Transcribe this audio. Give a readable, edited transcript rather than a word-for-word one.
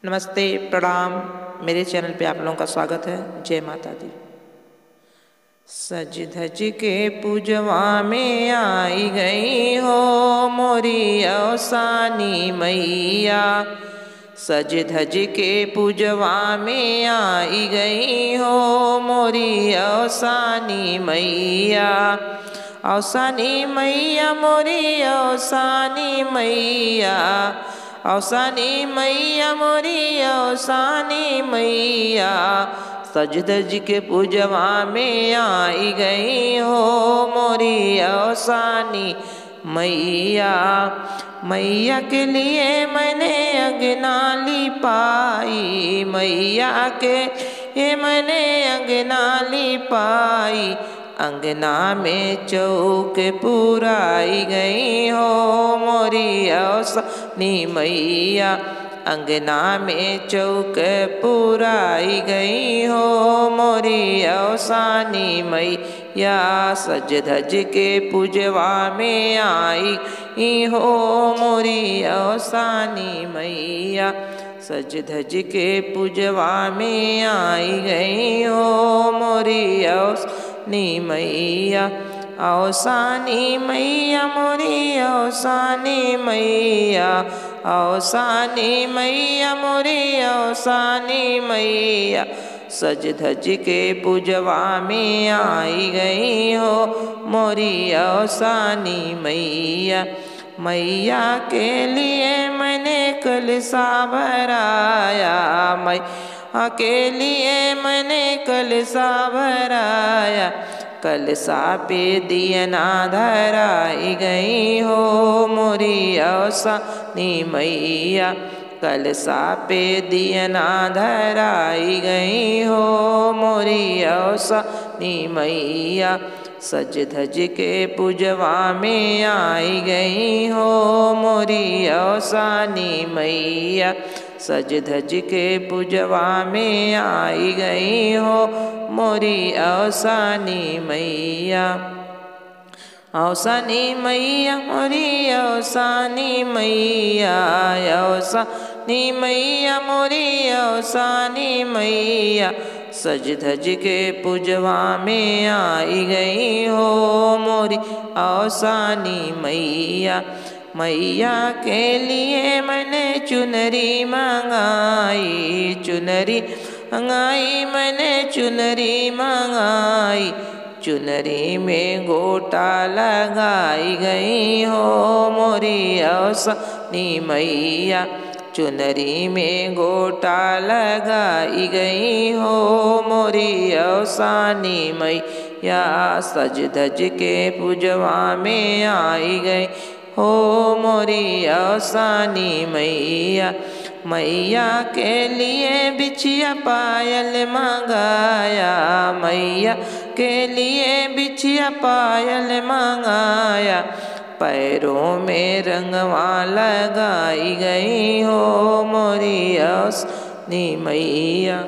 नमस्ते, प्रणाम। मेरे चैनल पे आप लोगों का स्वागत है। जय माता दी। सज धज के पूजवा में आई गई हो मोरी अवसानी मैया। सज धज के पूजवा में आई गई हो मोरी अवसानी मैया। अवसानी मैया मोरी अवसानी मैया। अवसानी मैया मोरी अवसानी मैया। सज धज के पूजवा में आई गई हो मोरी अवसानी मैया। मैया के लिए मैंने अंगना लिपाई, मैया के ये मैंने अंगना लिपाई। अंगना में चौक पुराई गई हो मोरी अवसानी मैया। अंगना में चौक पुराई गई हो मोरी अवसानी मैया। सज धज के पूजवा में आई हो मोरी अवसानी मैया। सज धज के पूजवा में आई गई हो मोरी अवसानी मैया। अवसानी मैया मोरी अवसानी मैया। अवसानी मैया मोरी अवसानी मैया। सज धज के पूजवा में आई गई हो मोरी अवसानी मैया। मैया के लिए मैंने कलशा भराया, मैया के लिए मैंने कलशा भराया। कलशा पे दियना धराई गई हो मोरी अवसानी मैया। कलशा पे दियना धराई गई हो मोरी अवसानी मैया। सज धज के पूजवा में आई गई हो मोरी अवसानी मैया। सज धज के पूजवा में आई गई हो मोरी अवसानी मैया। अवसानी मैया मोरी अवसानी मैया। अवसानी मैया मोरी अवसानी मैया। सज धज के पूजवा में आई गई हो मोरी अवसानी मैया। मैया के लिए मैंने चुनरी मंगाई, चुनरी मंगाई मैंने चुनरी मंगाई। चुनरी में गोटा लगाई गई हो मोरी अवसानी मैया। चुनरी में गोटा लगाई गई हो मोरी अवसानी मैया। सज धज के पूजवा में आई गई हो मोरी अवसानी मैया। मैया के लिए बिछिया पायल मंगाया, मैया के लिए बिछिया पायल मंगाया। पैरों में रंगवा लगाई गई हो मोरी अवसानी मैया।